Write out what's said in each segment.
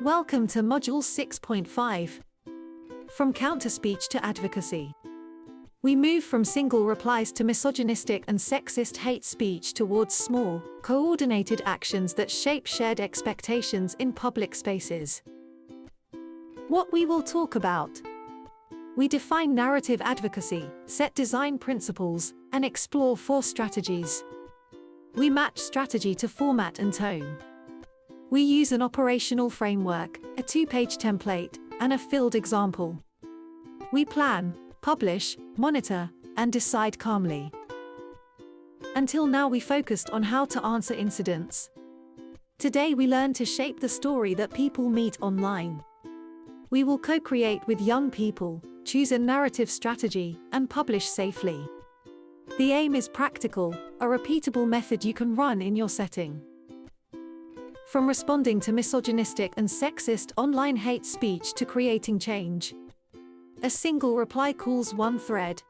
Welcome to Module 6.5. From counter-speech to advocacy. We move from single replies to misogynistic and sexist hate speech towards small, coordinated actions that shape shared expectations in public spaces. What we will talk about. We define narrative advocacy, set design principles, and explore 4 strategies. We match strategy to format and tone. We use an operational framework, a 2-page template, and a field example. We plan, publish, monitor, and decide calmly. Until now we focused on how to answer incidents. Today we learn to shape the story that people meet online. We will co-create with young people, choose a narrative strategy, and publish safely. The aim is practical, a repeatable method you can run in your setting. From responding to misogynistic and sexist online hate speech to creating change. A single reply calls one thread.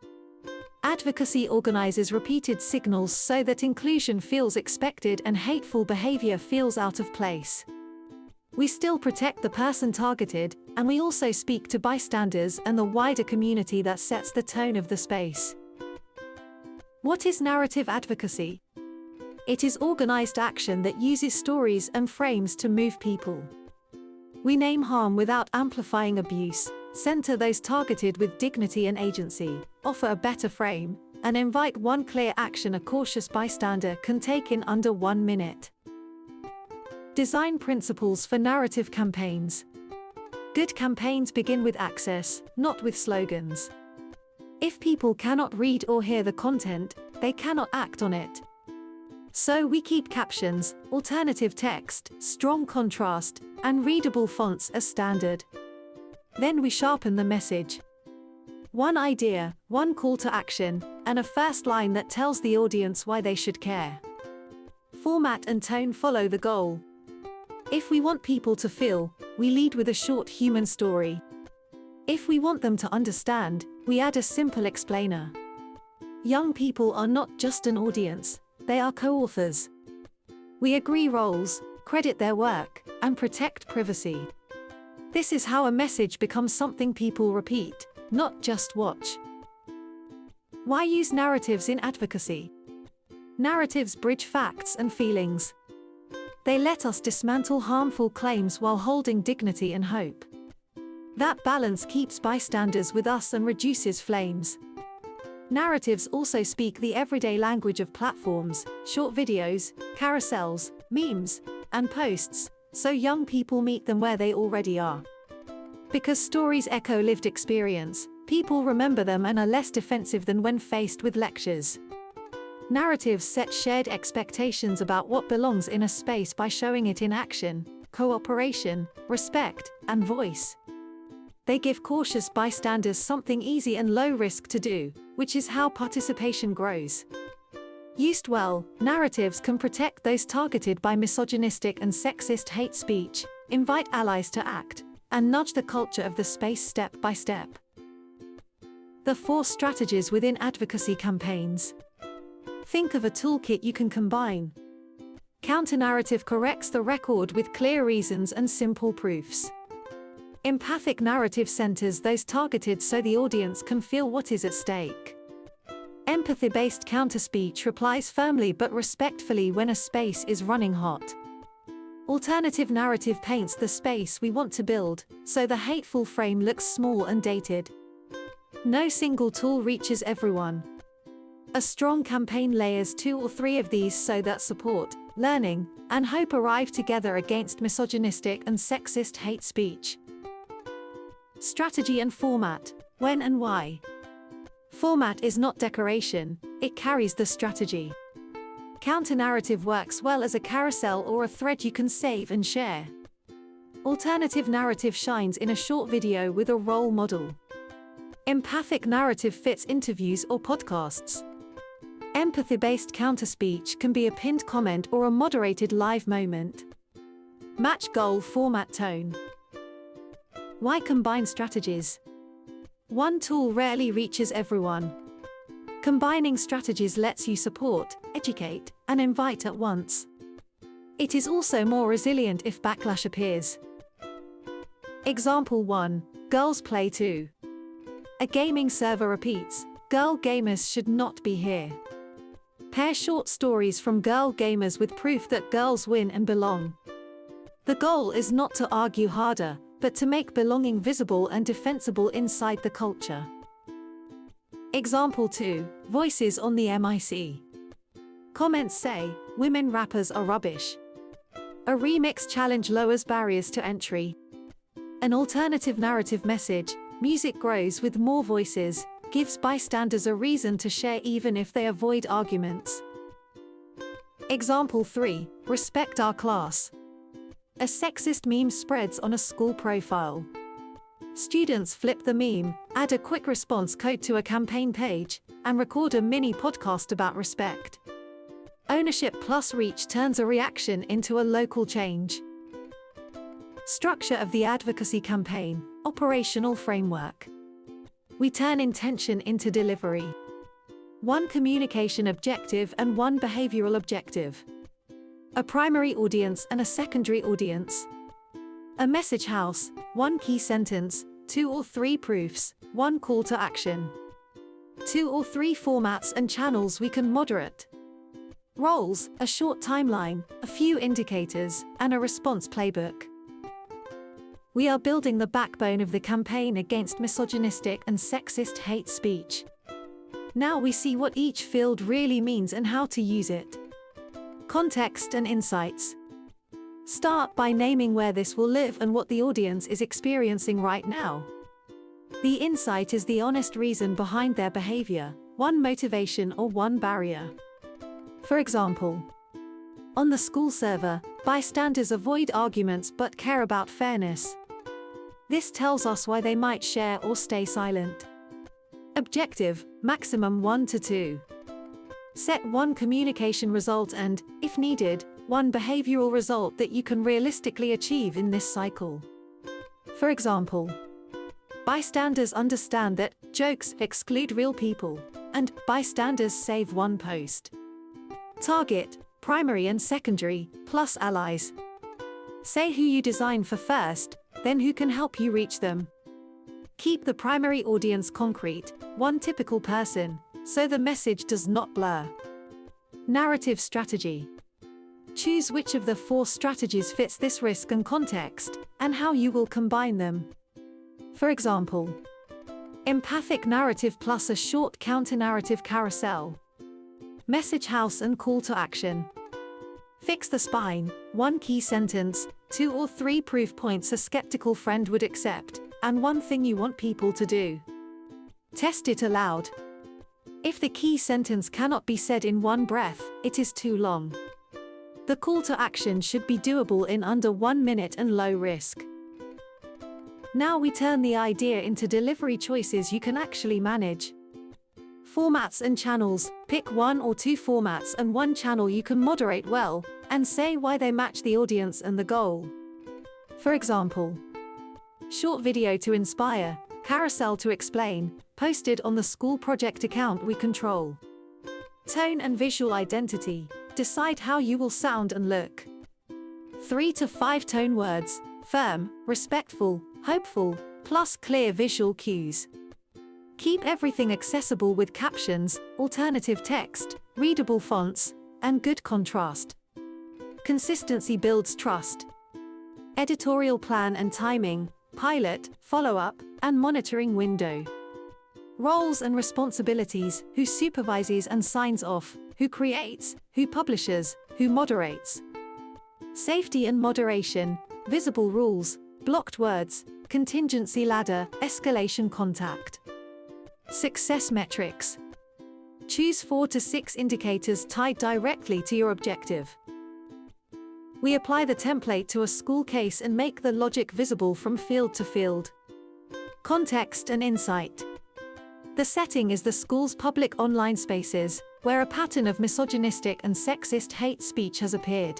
Advocacy organizes repeated signals so that inclusion feels expected and hateful behavior feels out of place. We still protect the person targeted, and we also speak to bystanders and the wider community that sets the tone of the space. What is narrative advocacy? It is organized action that uses stories and frames to move people. We name harm without amplifying abuse, center those targeted with dignity and agency, offer a better frame, and invite one clear action a cautious bystander can take in under 1 minute. Design principles for narrative campaigns. Good campaigns begin with access, not with slogans. If people cannot read or hear the content, they cannot act on it. So we keep captions, alternative text, strong contrast, and readable fonts as standard. Then we sharpen the message. One idea, one call to action, and a first line that tells the audience why they should care. Format and tone follow the goal. If we want people to feel, we lead with a short human story. If we want them to understand, we add a simple explainer. Young people are not just an audience, they are co-authors. We agree roles, credit their work, and protect privacy. This is how a message becomes something people repeat, not just watch. Why use narratives in advocacy? Narratives bridge facts and feelings. They let us dismantle harmful claims while holding dignity and hope. That balance keeps bystanders with us and reduces flames. Narratives also speak the everyday language of platforms, short videos, carousels, memes, and posts, so young people meet them where they already are. Because stories echo lived experience, people remember them and are less defensive than when faced with lectures. Narratives set shared expectations about what belongs in a space by showing it in action, cooperation, respect, and voice. They give cautious bystanders something easy and low risk to do, which is how participation grows. Used well, narratives can protect those targeted by misogynistic and sexist hate speech, invite allies to act, and nudge the culture of the space step by step. The 4 strategies within advocacy campaigns. Think of a toolkit you can combine. Counter-narrative corrects the record with clear reasons and simple proofs. Empathic narrative centers those targeted so the audience can feel what is at stake. Empathy-based counter-speech replies firmly but respectfully when a space is running hot. Alternative narrative paints the space we want to build, so the hateful frame looks small and dated. No single tool reaches everyone. A strong campaign layers 2 or 3 of these so that support, learning, and hope arrive together against misogynistic and sexist hate speech. Strategy and format, when and why. Format is not decoration, it carries the strategy. Counter-narrative works well as a carousel or a thread you can save and share. Alternative narrative shines in a short video with a role model. Empathic narrative fits interviews or podcasts. Empathy-based counter-speech can be a pinned comment or a moderated live moment. Match goal, format, tone. Why combine strategies? One tool rarely reaches everyone. Combining strategies lets you support, educate, and invite at once. It is also more resilient if backlash appears. Example 1. Girls play too. A gaming server repeats, girl gamers should not be here. Pair short stories from girl gamers with proof that girls win and belong. The goal is not to argue harder, but to make belonging visible and defensible inside the culture. Example 2. Voices on the MIC. Comments say, women rappers are rubbish. A remix challenge lowers barriers to entry. An alternative narrative message, music grows with more voices, gives bystanders a reason to share even if they avoid arguments. Example 3. Respect our class. A sexist meme spreads on a school profile. Students flip the meme, add a quick response code to a campaign page, and record a mini podcast about respect. Ownership plus reach turns a reaction into a local change. Structure of the advocacy campaign, operational framework. We turn intention into delivery. One communication objective and one behavioral objective. A primary audience and a secondary audience. A message house, one key sentence, 2 or 3 proofs, one call to action. 2 or 3 formats and channels we can moderate. Roles, a short timeline, a few indicators, and a response playbook. We are building the backbone of the campaign against misogynistic and sexist hate speech. Now we see what each field really means and how to use it. Context and insights. Start by naming where this will live and what the audience is experiencing right now. The insight is the honest reason behind their behavior, one motivation or one barrier. For example, on the school server, bystanders avoid arguments but care about fairness. This tells us why they might share or stay silent. Objective, maximum 1 to 2. Set one communication result and, if needed, one behavioral result that you can realistically achieve in this cycle. For example, bystanders understand that jokes exclude real people, and bystanders save one post. Target, primary and secondary, plus allies. Say who you design for first, then who can help you reach them. Keep the primary audience concrete, one typical person, so the message does not blur. Narrative strategy. Choose which of the 4 strategies fits this risk and context, and how you will combine them. For example, empathic narrative plus a short counter-narrative carousel. Message house and call to action. Fix the spine, one key sentence, 2 or 3 proof points a skeptical friend would accept, and one thing you want people to do. Test it aloud. If the key sentence cannot be said in one breath, it is too long. The call to action should be doable in under 1 minute and low risk. Now we turn the idea into delivery choices you can actually manage. Formats and channels, pick 1 or 2 formats and 1 channel you can moderate well, and say why they match the audience and the goal. For example, short video to inspire, carousel to explain, posted on the school project account we control. Tone and visual identity, decide how you will sound and look. 3 to 5 tone words, firm, respectful, hopeful, plus clear visual cues. Keep everything accessible with captions, alternative text, readable fonts, and good contrast. Consistency builds trust. Editorial plan and timing, pilot, follow-up, and monitoring window. Roles and responsibilities, who supervises and signs off, who creates, who publishes, who moderates. Safety and moderation, visible rules, blocked words, contingency ladder, escalation contact. Success metrics. Choose 4 to 6 indicators tied directly to your objective. We apply the template to a school case and make the logic visible from field to field. Context and insight. The setting is the school's public online spaces, where a pattern of misogynistic and sexist hate speech has appeared.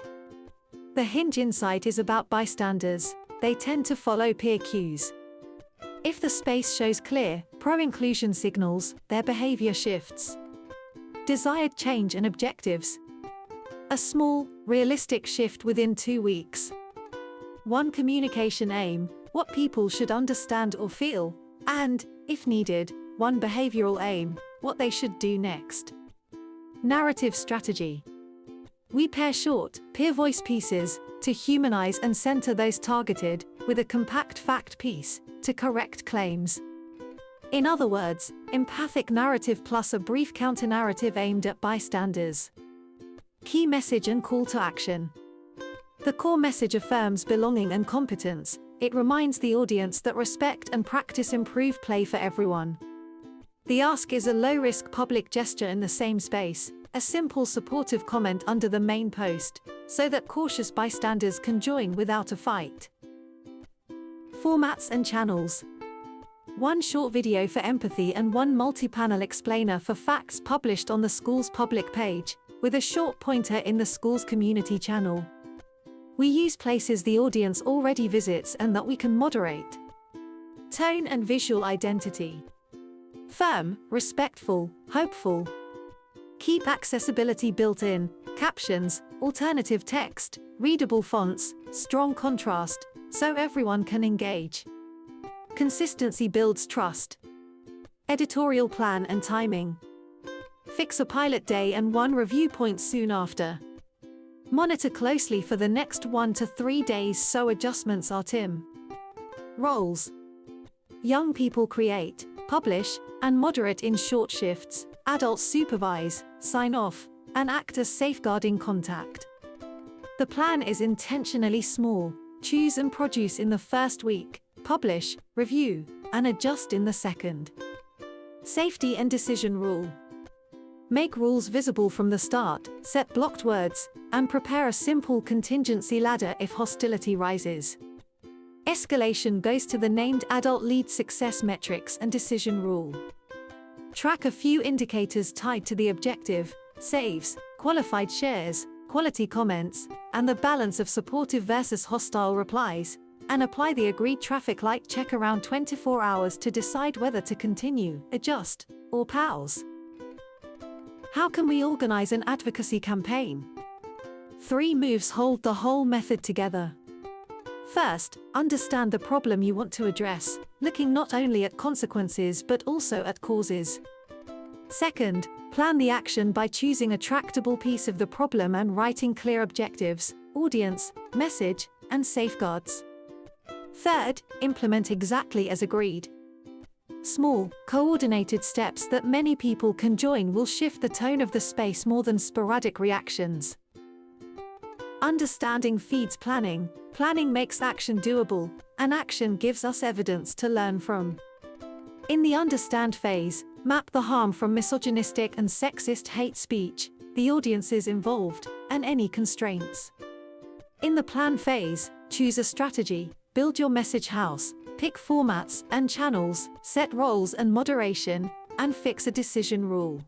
The hinge insight is about bystanders. They tend to follow peer cues. If the space shows clear, pro-inclusion signals, their behavior shifts. Desired change and objectives. A small, realistic shift within 2 weeks. One communication aim, what people should understand or feel, and, if needed, one behavioral aim, what they should do next. Narrative strategy. We pair short, peer voice pieces to humanize and center those targeted, with a compact fact piece to correct claims. In other words, empathic narrative plus a brief counter-narrative aimed at bystanders. Key message and call to action. The core message affirms belonging and competence. It reminds the audience that respect and practice improve play for everyone. The ask is a low-risk public gesture in the same space, a simple supportive comment under the main post, so that cautious bystanders can join without a fight. Formats and channels. One short video for empathy and one multi-panel explainer for facts published on the school's public page, with a short pointer in the school's community channel. We use places the audience already visits and that we can moderate. Tone and visual identity. Firm, respectful, hopeful. Keep accessibility built in, captions, alternative text, readable fonts, strong contrast, so everyone can engage. Consistency builds trust. Editorial plan and timing. Fix a pilot day and one review point soon after. Monitor closely for the next 1 to 3 days so adjustments are TIM. Roles. Young people create, publish, and moderate in short shifts. Adults supervise, sign off, and act as safeguarding contact. The plan is intentionally small. Choose and produce in the first week, publish, review, and adjust in the second. Safety and decision rule. Make rules visible from the start, set blocked words, and prepare a simple contingency ladder if hostility rises. Escalation goes to the named adult lead success metrics and decision rule. Track a few indicators tied to the objective, saves, qualified shares, quality comments, and the balance of supportive versus hostile replies, and apply the agreed traffic light check around 24 hours to decide whether to continue, adjust, or pause. How can we organize an advocacy campaign? 3 moves hold the whole method together. First, understand the problem you want to address, looking not only at consequences but also at causes. Second, plan the action by choosing a tractable piece of the problem and writing clear objectives, audience, message, and safeguards. Third, implement exactly as agreed. Small, coordinated steps that many people can join will shift the tone of the space more than sporadic reactions. Understanding feeds planning. Planning makes action doable, and action gives us evidence to learn from. In the understand phase, map the harm from misogynistic and sexist hate speech, the audiences involved, and any constraints. In the plan phase, choose a strategy, build your message house, pick formats and channels, set roles and moderation, and fix a decision rule.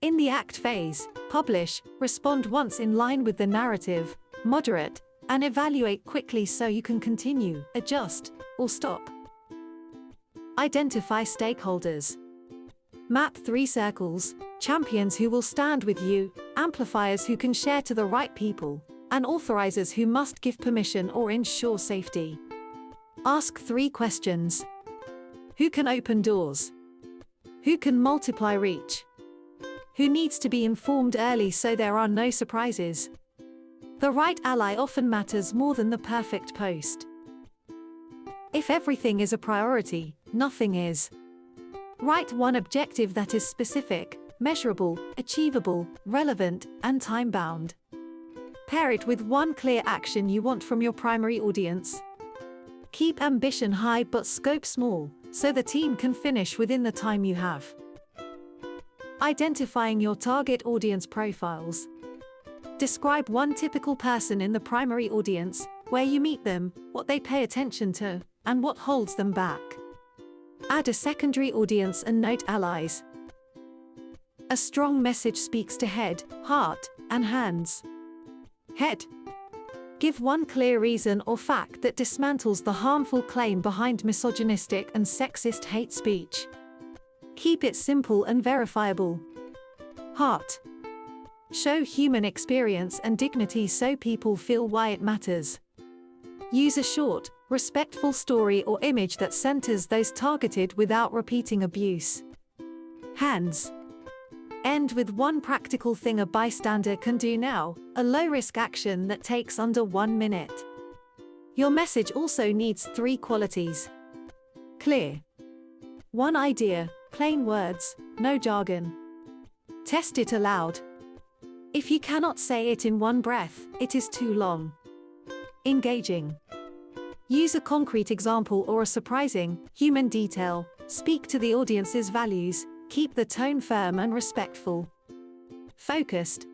In the act phase, publish, respond once in line with the narrative, moderate, and evaluate quickly so you can continue, adjust, or stop. Identify stakeholders. Map 3 circles, champions who will stand with you, amplifiers who can share to the right people, and authorizers who must give permission or ensure safety. Ask 3 questions. Who can open doors? Who can multiply reach? Who needs to be informed early so there are no surprises? The right ally often matters more than the perfect post. If everything is a priority, nothing is. Write one objective that is specific, measurable, achievable, relevant, and time-bound. Pair it with one clear action you want from your primary audience. Keep ambition high but scope small, so the team can finish within the time you have. Identifying your target audience profiles. Describe one typical person in the primary audience, where you meet them, what they pay attention to, and what holds them back. Add a secondary audience and note allies. A strong message speaks to head, heart, and hands. Head. Give one clear reason or fact that dismantles the harmful claim behind misogynistic and sexist hate speech. Keep it simple and verifiable. Heart. Show human experience and dignity so people feel why it matters. Use a short, Respectful story or image that centers those targeted without repeating abuse. Hands. End with one practical thing a bystander can do now, a low-risk action that takes under 1 minute. Your message also needs 3 qualities. Clear. One idea, plain words, no jargon. Test it aloud. If you cannot say it in one breath, it is too long. Engaging. Use a concrete example or a surprising, human detail. Speak to the audience's values. Keep the tone firm and respectful. Focused.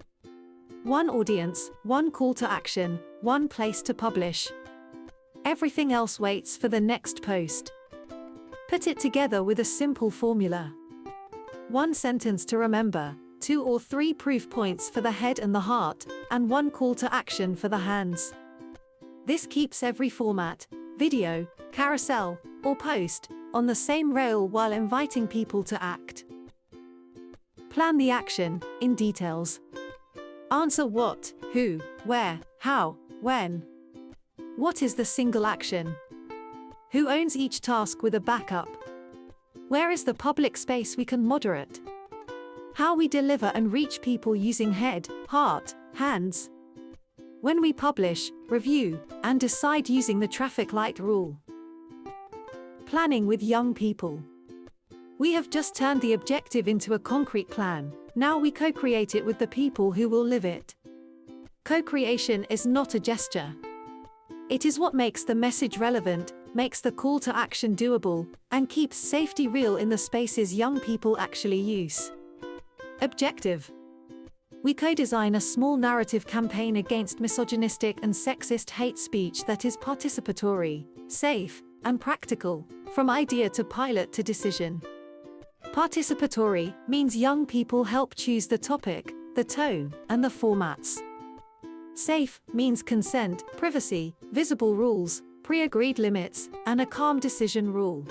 One audience, one call to action, one place to publish. Everything else waits for the next post. Put it together with a simple formula. 1 sentence to remember, 2 or 3 proof points for the head and the heart, and 1 call to action for the hands. This keeps every format, video, carousel, or post, on the same rail while inviting people to act. Plan the action, in details. Answer what, who, where, how, when. What is the single action? Who owns each task with a backup? Where is the public space we can moderate? How we deliver and reach people using head, heart, hands. When we publish, review, and decide using the traffic light rule. Planning with young people. We have just turned the objective into a concrete plan. Now we co-create it with the people who will live it. Co-creation is not a gesture. It is what makes the message relevant, makes the call to action doable, and keeps safety real in the spaces young people actually use. Objective. We co-design a small narrative campaign against misogynistic and sexist hate speech that is participatory, safe, and practical, from idea to pilot to decision. Participatory means young people help choose the topic, the tone, and the formats. Safe means consent, privacy, visible rules, pre-agreed limits, and a calm decision rule.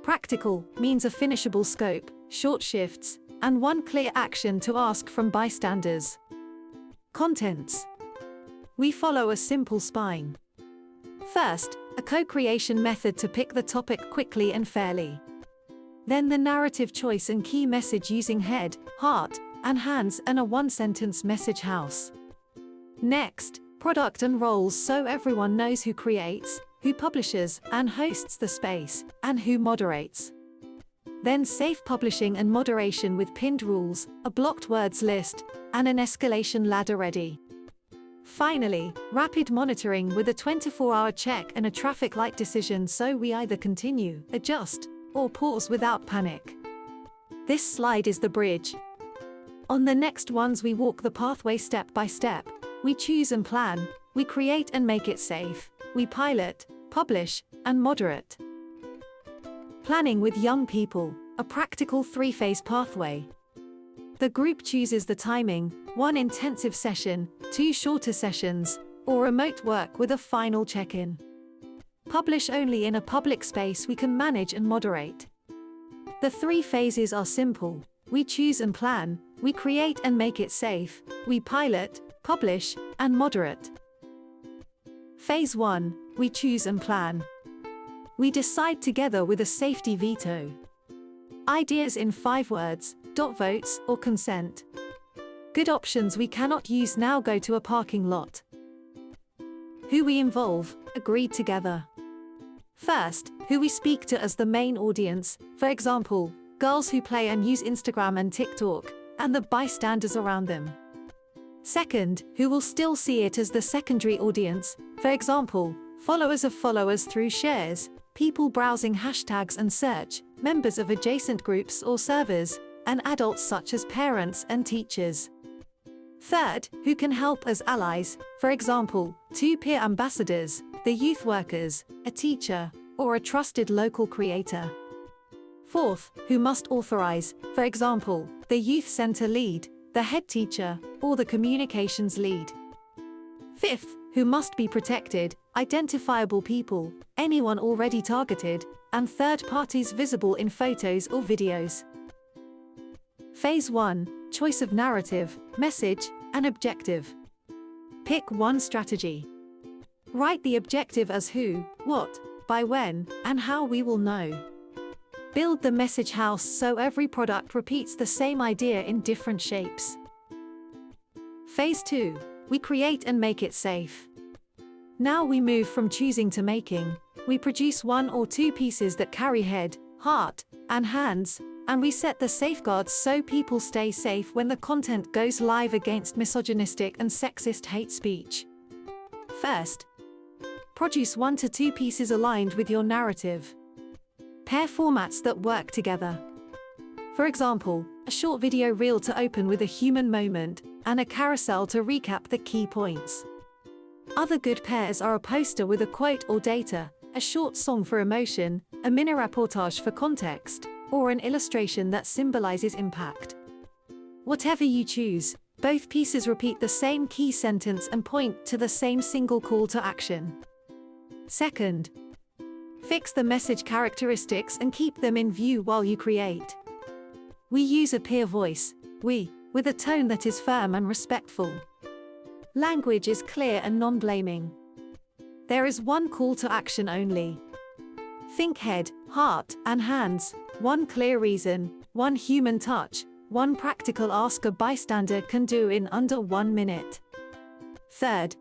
Practical means a finishable scope, short shifts, and 1 clear action to ask from bystanders. Contents. We follow a simple spine. First, a co-creation method to pick the topic quickly and fairly. Then the narrative choice and key message using head, heart, and hands and a 1-sentence message house. Next, product and roles so everyone knows who creates, who publishes and hosts the space, and who moderates. Then safe publishing and moderation with pinned rules, a blocked words list, and an escalation ladder ready. Finally, rapid monitoring with a 24-hour check and a traffic light decision so we either continue, adjust, or pause without panic. This slide is the bridge. On the next ones we walk the pathway step by step. We choose and plan, we create and make it safe, we pilot, publish, and moderate. Planning with young people, a practical 3-phase pathway. The group chooses the timing, 1 intensive session, 2 shorter sessions, or remote work with a final check-in. Publish only in a public space we can manage and moderate. The 3 phases are simple. We choose and plan, we create and make it safe, we pilot, publish, and moderate. Phase 1, we choose and plan. We decide together with a safety veto. Ideas in 5 words, votes, or consent. Good options we cannot use now go to a parking lot. Who we involve, agreed together. First, who we speak to as the main audience, for example, girls who play and use Instagram and TikTok, and the bystanders around them. Second, who will still see it as the secondary audience, for example, followers of followers through shares, people browsing hashtags and search, members of adjacent groups or servers, and adults such as parents and teachers. Third, who can help as allies, for example, 2 peer ambassadors, the youth workers, a teacher, or a trusted local creator. Fourth, who must authorize, for example, the youth center lead, the head teacher, or the communications lead. Fifth, who must be protected, identifiable people, anyone already targeted, and third parties visible in photos or videos. Phase 1, choice of narrative, message, and objective. Pick one strategy. Write the objective as who, what, by when, and how we will know. Build the message house so every product repeats the same idea in different shapes. Phase 2. We create and make it safe. Now we move from choosing to making. We produce 1 or 2 pieces that carry head, heart, and hands, and we set the safeguards so people stay safe when the content goes live against misogynistic and sexist hate speech. First, produce 1 to 2 pieces aligned with your narrative. Pair formats that work together. For example, a short video reel to open with a human moment, and a carousel to recap the key points. Other good pairs are a poster with a quote or data, a short song for emotion, a mini reportage for context, or an illustration that symbolizes impact. Whatever you choose, both pieces repeat the same key sentence and point to the same single call to action. Second, fix the message characteristics and keep them in view while you create. We use a peer voice, we, with a tone that is firm and respectful. Language is clear and non-blaming. There is 1 call to action only. Think head, heart, and hands, 1 clear reason, 1 human touch, 1 practical ask a bystander can do in under 1 minute. Third,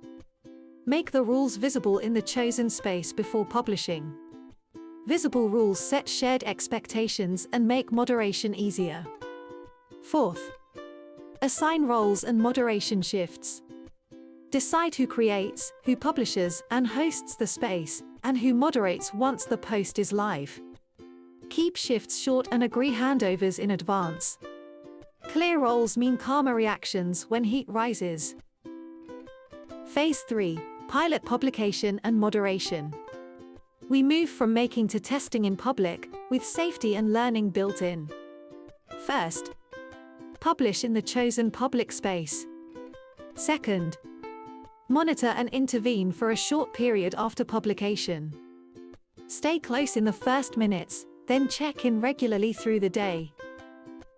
make the rules visible in the chosen space before publishing. Visible rules set shared expectations and make moderation easier. Fourth, assign roles and moderation shifts. Decide who creates, who publishes and hosts the space, and who moderates once the post is live. Keep shifts short and agree handovers in advance. Clear roles mean calmer reactions when heat rises. Phase 3. Pilot publication and moderation. We move from making to testing in public, with safety and learning built in. First, publish in the chosen public space. Second, monitor and intervene for a short period after publication. Stay close in the first minutes, then check in regularly through the day.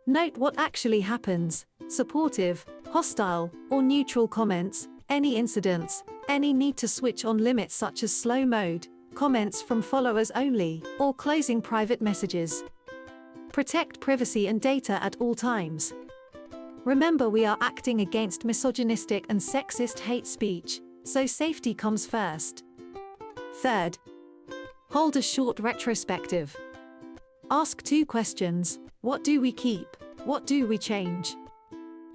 Note what actually happens, supportive, hostile, or neutral comments, any incidents, any need to switch on limits such as slow mode, comments from followers only, or closing private messages. Protect privacy and data at all times. Remember, we are acting against misogynistic and sexist hate speech, so safety comes first. Third, hold a short retrospective. Ask 2 questions: what do we keep? What do we change?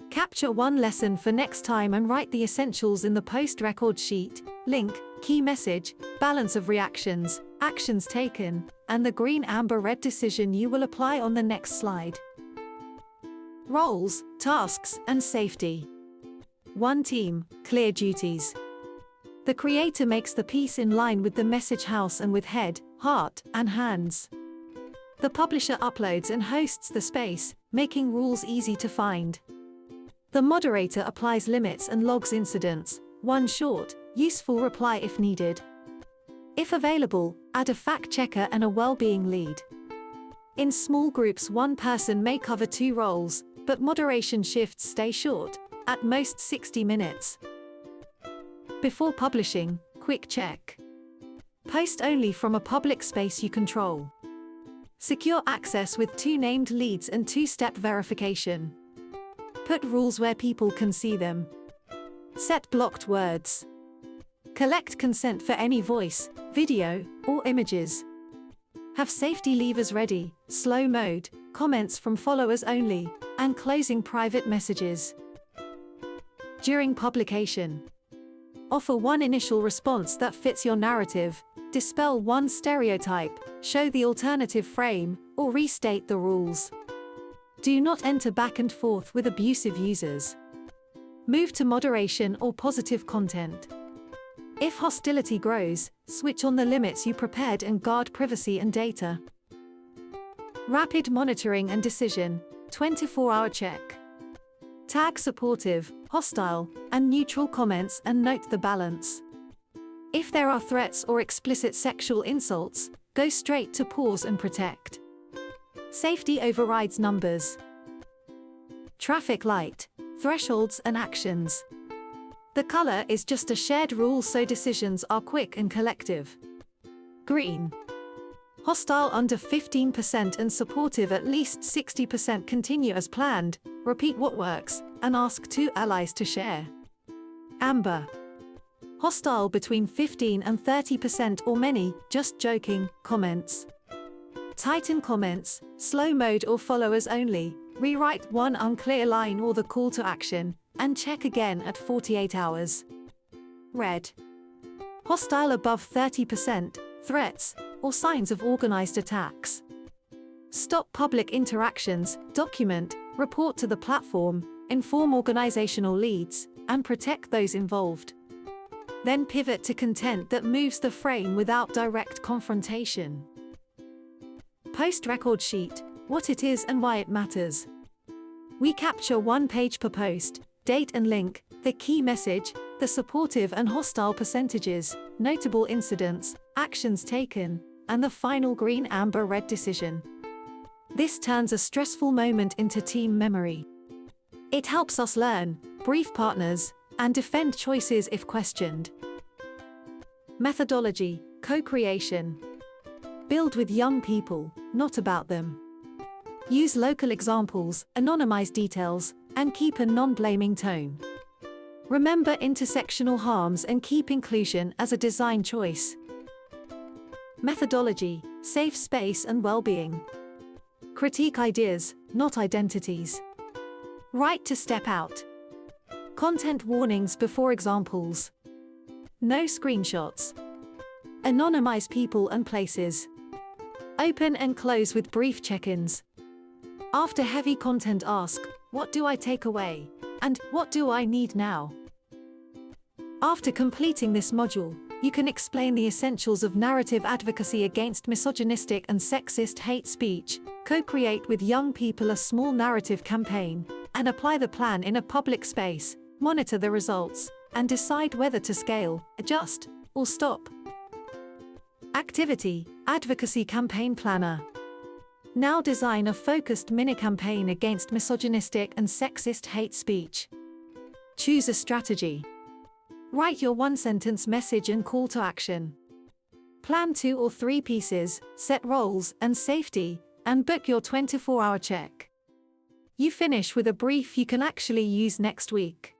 Capture 1 lesson for next time and write the essentials in the post-record sheet: link, key message, balance of reactions, actions taken, and the green, amber, red decision you will apply on the next slide. Roles, tasks, and safety. 1 team, clear duties. The creator makes the piece in line with the message house and with head, heart, and hands. The publisher uploads and hosts the space, making rules easy to find. The moderator applies limits and logs incidents, 1 short, useful reply if needed. If available, add a fact checker and a well-being lead. In small groups, 1 person may cover 2 roles, but moderation shifts stay short, at most 60 minutes. Before publishing, quick check. Post only from a public space you control. Secure access with 2 named leads and 2-step verification. Put rules where people can see them. Set blocked words. Collect consent for any voice, video, or images. Have safety levers ready, slow mode, comments from followers only, and closing private messages. During publication, offer 1 initial response that fits your narrative, dispel 1 stereotype, show the alternative frame, or restate the rules. Do not enter back and forth with abusive users. Move to moderation or positive content. If hostility grows, switch on the limits you prepared and guard privacy and data. Rapid monitoring and decision, 24-hour check. Tag supportive, hostile, and neutral comments and note the balance. If there are threats or explicit sexual insults, go straight to pause and protect. Safety overrides numbers. Traffic light, thresholds and actions. The color is just a shared rule so decisions are quick and collective. Green. Hostile under 15% and supportive at least 60%. Continue as planned, repeat what works, and ask 2 allies to share. Amber. Hostile between 15 and 30% or many, just joking, comments. Tighten comments, slow mode or followers only, rewrite one unclear line or the call to action, and check again at 48 hours. Red. Hostile above 30%, threats, or signs of organized attacks. Stop public interactions, document, report to the platform, inform organizational leads, and protect those involved. Then pivot to content that moves the frame without direct confrontation. Post record sheet, what it is and why it matters. We capture 1 page per post, date and link, the key message, the supportive and hostile percentages, notable incidents, actions taken, and the final green, amber, red decision. This turns a stressful moment into team memory. It helps us learn, brief partners, and defend choices if questioned. Methodology, co-creation. Build with young people, not about them. Use local examples, anonymize details, and keep a non-blaming tone. Remember intersectional harms and keep inclusion as a design choice. Methodology, safe space and well-being. Critique ideas, not identities. Right to step out. Content warnings before examples. No screenshots. Anonymize people and places. Open and close with brief check-ins. After heavy content, ask, what do I take away? And what do I need now? After completing this module, you can explain the essentials of narrative advocacy against misogynistic and sexist hate speech, co-create with young people a small narrative campaign, and apply the plan in a public space, monitor the results, and decide whether to scale, adjust, or stop. Activity, Advocacy Campaign Planner. Now design a focused mini-campaign against misogynistic and sexist hate speech. Choose a strategy. Write your 1-sentence message and call to action. Plan 2 or 3 pieces, set roles and safety, and book your 24-hour check. You finish with a brief you can actually use next week.